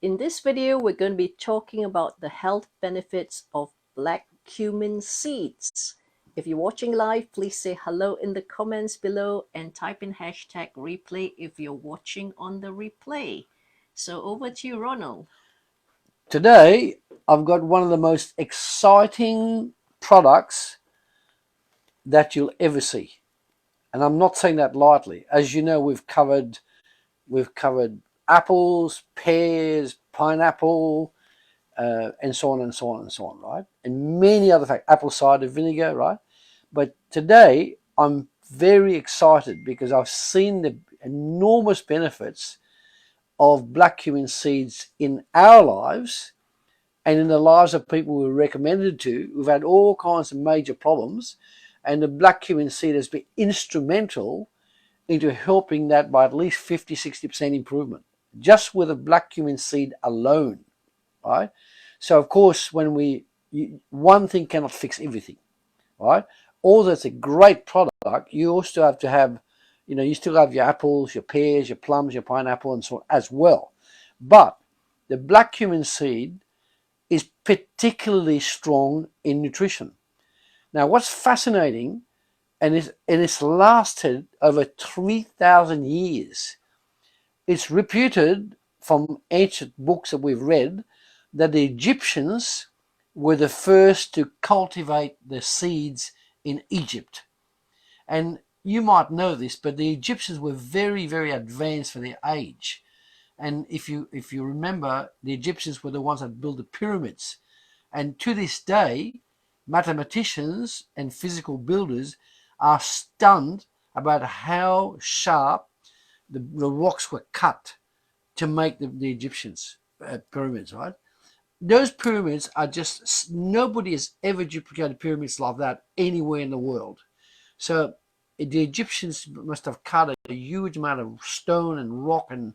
In this video, we're going to be talking about the health benefits of black cumin seeds. If you're watching live, please say hello in the comments below and type in hashtag replay if you're watching on the replay. So over to you, Ronald. Today, I've got one of the most exciting products that you'll ever see. And I'm not saying that lightly. As you know, we've covered apples, pears, pineapple, and so on and so on and so on, right? And many other factors, apple cider vinegar, right? But today, I'm very excited because I've seen the enormous benefits of black cumin seeds in our lives and in the lives of people we're recommended to. We've had all kinds of major problems, and the black cumin seed has been instrumental into helping that by at least 50-60% improvement, just with a black cumin seed alone, right? So of course, one thing cannot fix everything, right? Although it's a great product, you also have to have, you still have your apples, your pears, your plums, your pineapple, and so on as well. But the black cumin seed is particularly strong in nutrition. Now, what's fascinating, and it's lasted over 3,000 years. It's reputed from ancient books that we've read that the Egyptians were the first to cultivate the seeds in Egypt. And you might know this, but the Egyptians were very, very advanced for their age. And if you remember, the Egyptians were the ones that built the pyramids. And to this day, mathematicians and physical builders are stunned about how sharp the rocks were cut to make the Egyptians pyramids, right? Those pyramids are just, nobody has ever duplicated pyramids like that anywhere in the world. So the Egyptians must have cut a huge amount of stone and rock and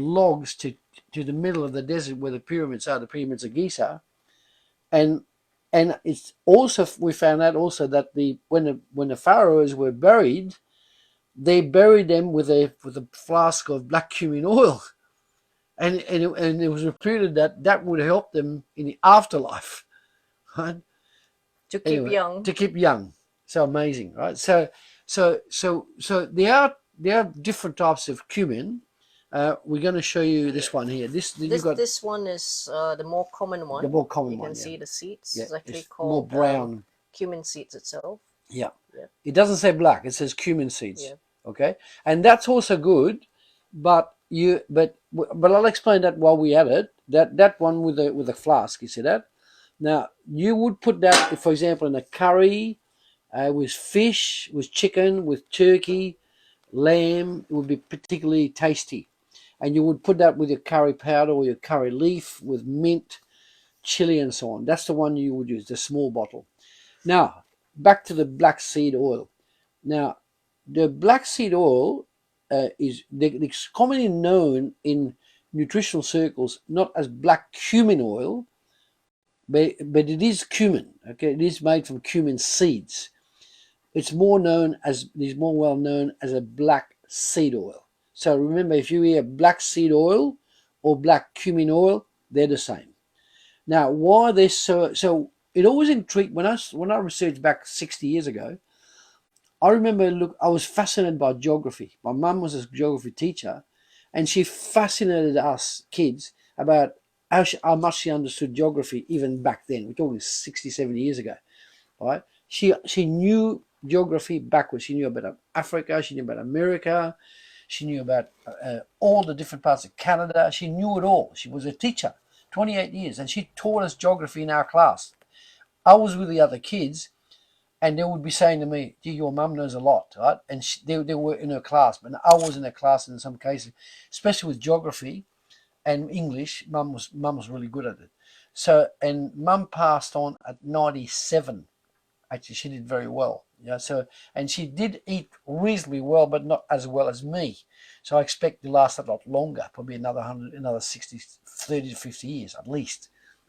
logs to the middle of the desert where the pyramids are, the pyramids of Giza. And it's also, we found out also that when the pharaohs were buried, they buried them with a flask of black cumin oil, and it was reputed that would help them in the afterlife, right? To keep young. To keep young. So amazing, right? So there are different types of cumin. We're going to show you this one here. This one is the more common one. The more common you one. You can see the seeds. Yeah, it's actually it's called more brown. Cumin seeds itself. Yeah. Yeah. It doesn't say black. It says cumin seeds. Yeah. Okay, and that's also good, but I'll explain that while we at it. That one with the flask. You see that? Now you would put that, for example, in a curry, with fish, with chicken, with turkey, lamb. It would be particularly tasty, and you would put that with your curry powder or your curry leaf with mint, chili, and so on. That's the one you would use, the small bottle. Now back to the black seed oil. Now the black seed oil is commonly known in nutritional circles not as black cumin oil, but it is cumin. Okay, it is made from cumin seeds. It's more well known as a black seed oil. So remember, if you hear black seed oil or black cumin oil, they're the same. Now, why they're so it always intrigued when I researched back 60 years ago. I remember, I was fascinated by geography. My mum was a geography teacher, and she fascinated us kids about how much she understood geography even back then. We're talking 60, 70 years ago, right? She knew geography backwards. She knew about Africa. She knew about America. She knew about all the different parts of Canada. She knew it all. She was a teacher, 28 years, and she taught us geography in our class. I was with the other kids, and they would be saying to me, "Gee, your mum knows a lot," right? And they were in her class, but I was in her class in some cases, especially with geography and English. Mum was really good at it. So, and Mum passed on at 97. Actually, she did very well. Yeah. So, and she did eat reasonably well, but not as well as me. So I expect to last a lot longer, probably another 60, 30 to 50 years at least.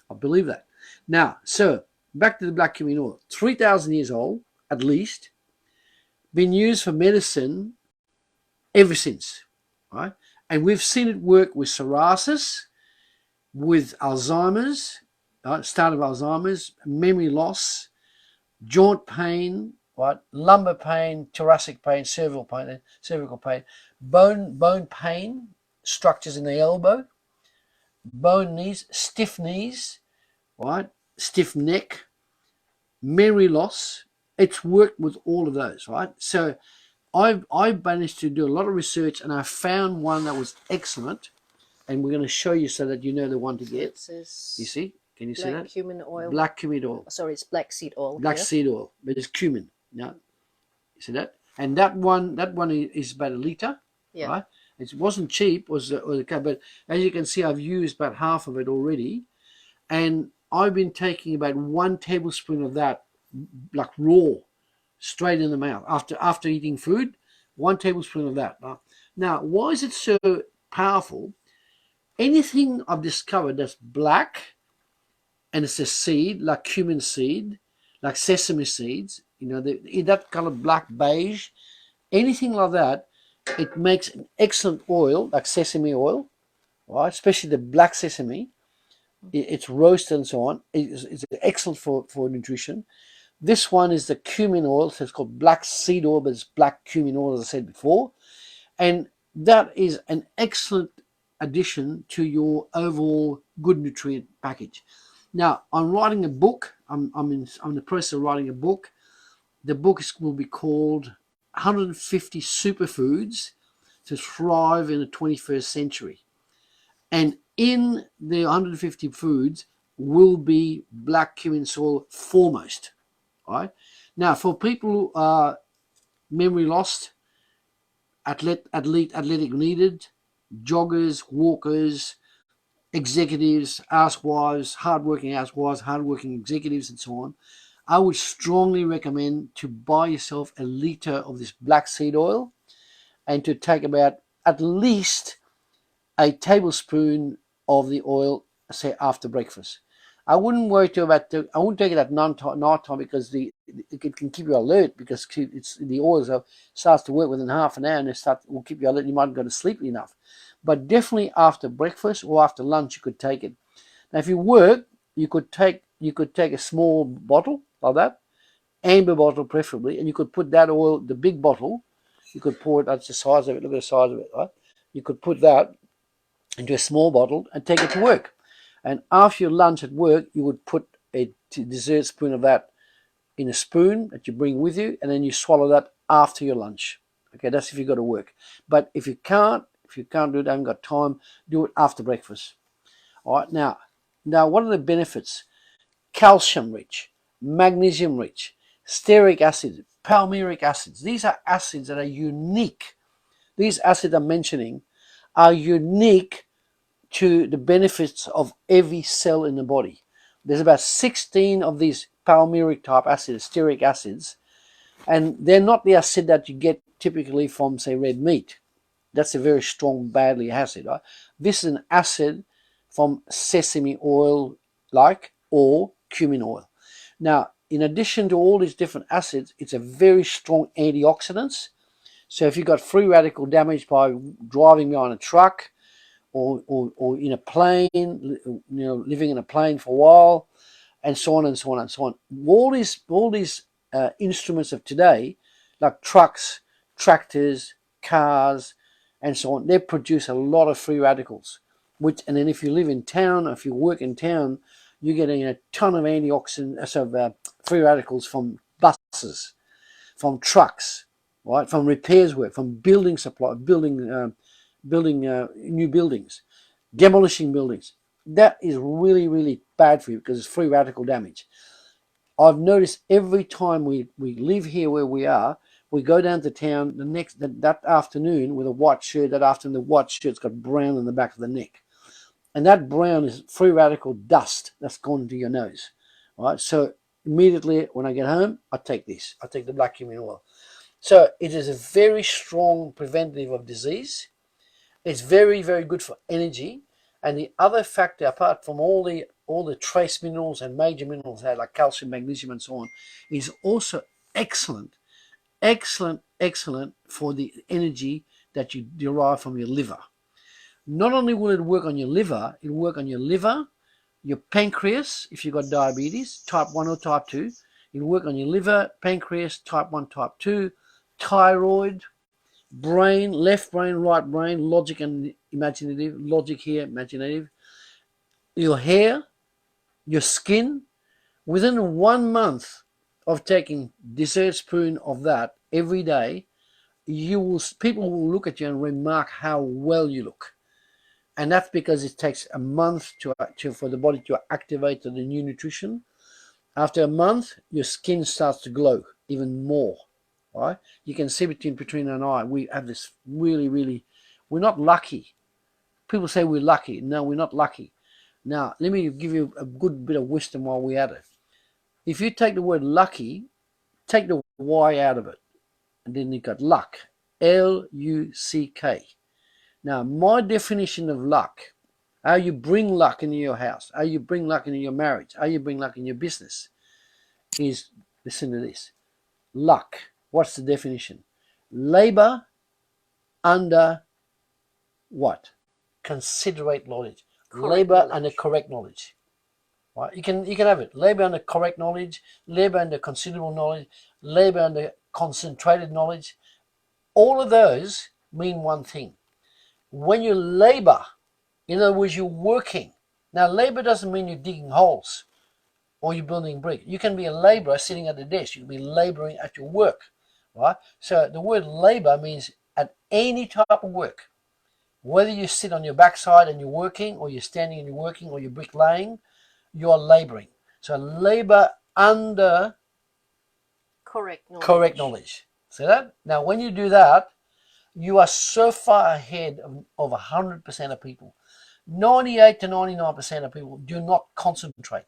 I believe that. Now, so back to the black cumin oil. 3,000 years old, at least, been used for medicine ever since, right? And we've seen it work with psoriasis, with Alzheimer's, right? Start of Alzheimer's, memory loss, joint pain, right? Lumbar pain, thoracic pain, cervical pain, bone pain, structures in the elbow, bone knees, right? Stiff neck, memory loss. It's worked with all of those, right? So I managed to do a lot of research, and I found one that was excellent, and we're going to show you so that you know the one to get. You see? Can you see that? Black cumin oil. Black cumin oil. Sorry, it's black seed oil. Black seed oil, but it's cumin. Now, you see that? And that one is about a liter, right? It wasn't cheap, but as you can see, I've used about half of it already, and I've been taking about 1 tablespoon of that, like raw, straight in the mouth after eating food. 1 tablespoon of that. Now, why is it so powerful? Anything I've discovered that's black and it's a seed, like cumin seed, like sesame seeds, you know, that color, black, beige, anything like that, it makes an excellent oil, like sesame oil, right? Especially the black sesame. It's roasted and so on. It's excellent for nutrition. This one is the cumin oil, so it's called black seed oil, but it's black cumin oil, as I said before. And that is an excellent addition to your overall good nutrient package. Now, I'm writing a book. I'm in the process of writing a book. The book will be called 150 Superfoods to Thrive in the 21st Century. And in the 150 foods will be black cumin oil foremost. Right? Now, for people who are memory lost, athletic needed, joggers, walkers, executives, housewives, hardworking executives, and so on, I would strongly recommend to buy yourself a liter of this black seed oil and to take about at least a tablespoon of the oil, say, after breakfast. I wouldn't worry too about I wouldn't take it at night time because it can keep you alert, because the oil starts to work within half an hour and will keep you alert. You might go to sleep enough, but definitely after breakfast or after lunch you could take it. Now, if you work, you could take a small bottle like that, amber bottle preferably, and you could put that oil, the big bottle, you could pour it. That's the size of it. Look at the size of it, right? You could put that into a small bottle and take it to work. And after your lunch at work, you would put a dessert spoon of that in a spoon that you bring with you, and then you swallow that after your lunch. Okay, that's if you go to work. But if you can't do it, haven't got time, do it after breakfast. All right, now what are the benefits? Calcium rich, magnesium rich, stearic acid, palmyric acids. These are acids that are unique. These acids I'm mentioning are unique to the benefits of every cell in the body. There's about 16 of these palmyric type acids, stearic acids, and they're not the acid that you get typically from, say, red meat. That's a very strong, badly acid. Right? This is an acid from sesame oil, or cumin oil. Now, in addition to all these different acids, it's a very strong antioxidant. So if you've got free radical damage by driving behind a truck, or in a plane, living in a plane for a while, and so on and so on and so on. All these instruments of today, like trucks, tractors, cars, and so on, they produce a lot of free radicals. And then if you live in town, or if you work in town, you're getting a ton of antioxidants, free radicals from buses, from trucks, right, from repairs work, from building supply, building new buildings, demolishing buildings. That is really, really bad for you because it's free radical damage. I've noticed every time we live here where we are, we go down to town that afternoon with a white shirt. That afternoon, the white shirt's got brown in the back of the neck, and that brown is free radical dust that's gone to your nose. Right. So immediately when I get home, I take this. I take the black cumin oil. So it is a very strong preventative of disease. It's very, very good for energy. And the other factor, apart from all the trace minerals and major minerals like calcium, magnesium, and so on, is also excellent for the energy that you derive from your liver. Not only will it work on your liver, it'll work on your liver, your pancreas, if you've got diabetes, type 1 or type 2. It'll work on your liver, pancreas, type 1, type 2, thyroid, brain, left brain, right brain, logic and imaginative, logic here, imaginative, your hair, your skin. Within 1 month of taking dessert spoon of that every day, people will look at you and remark how well you look. And that's because it takes a month for the body to activate the new nutrition. After a month, your skin starts to glow even more. Right? You can see between an eye. We have this really, we're not lucky. People say we're lucky. No, we're not lucky. Now, let me give you a good bit of wisdom while we're at it. If you take the word lucky, take the Y out of it, and then you've got luck. L-U-C-K. Now, my definition of luck, how you bring luck into your house, how you bring luck into your marriage, how you bring luck in your business is, listen to this, luck. What's the definition? Labor under what? Considerate knowledge. Labor under correct knowledge. Right? You can have it. Labor under correct knowledge, labor under considerable knowledge, labor under concentrated knowledge. All of those mean one thing. When you labor, in other words, you're working. Now, labor doesn't mean you're digging holes or you're building brick. You can be a laborer sitting at a desk. You can be laboring at your work, right? So the word labor means at any type of work. Whether you sit on your backside and you're working, or you're standing and you're working, or you're bricklaying, you're laboring. So labor under correct knowledge. See that? Now, when you do that, you are so far ahead of 100% of people. 98 to 99% of people do not concentrate.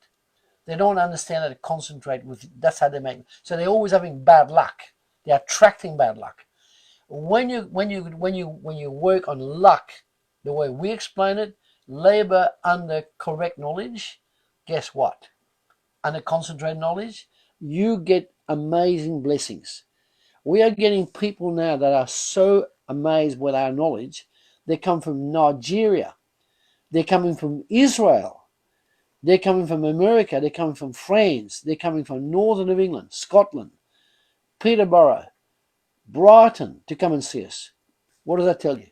They don't understand how to concentrate with. That's how they make it. So they're always having bad luck. They're attracting bad luck. When you work on luck, the way we explain it, labor under correct knowledge, guess what? Under concentrated knowledge, you get amazing blessings. We are getting people now that are so amazed with our knowledge. They come from Nigeria. They're coming from Israel. They're coming from America. They're coming from France. They're coming from northern of England, Scotland, Peterborough, Brighton to come and see us. What does that tell you?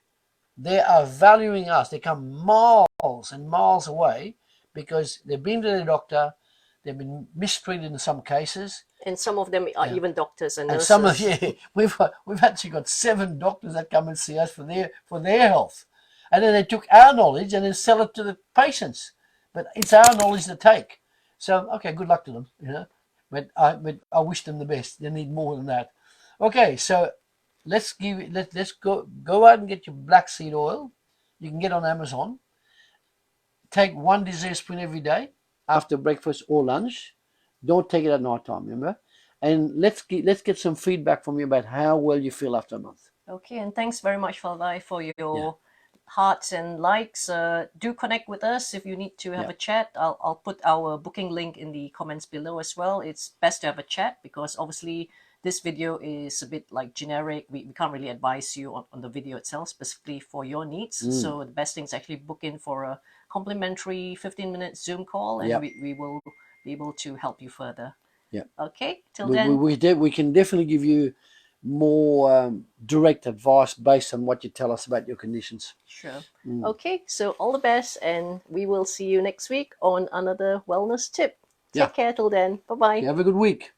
They are valuing us. They come miles and miles away because they've been to their doctor. They've been mistreated in some cases. And some of them are even doctors and nurses. And some we've actually got 7 doctors that come and see us for their health. And then they took our knowledge and then sell it to the patients. But it's our knowledge to take. So, okay, good luck to them, you know. But I wish them the best. They need more than that. Okay, so let's go out and get your black seed oil. You can get on Amazon. Take 1 dessert spoon every day after breakfast or lunch. Don't take it at night time, remember? And let's get some feedback from you about how well you feel after a month. Okay, and thanks very much, Falai, for your hearts and likes. Do connect with us if you need to have a chat. I'll put our booking link in the comments below as well. It's best to have a chat because obviously this video is a bit like generic. We can't really advise you on the video itself specifically for your needs. So the best thing is actually book in for a complimentary 15-minute Zoom call, and we will be able to help you further. Yeah. Okay. Till then, we can definitely give you more direct advice based on what you tell us about your conditions. Sure. Okay. So all the best, and we will see you next week on another wellness tip. Take care till then. Bye bye. Have a good week.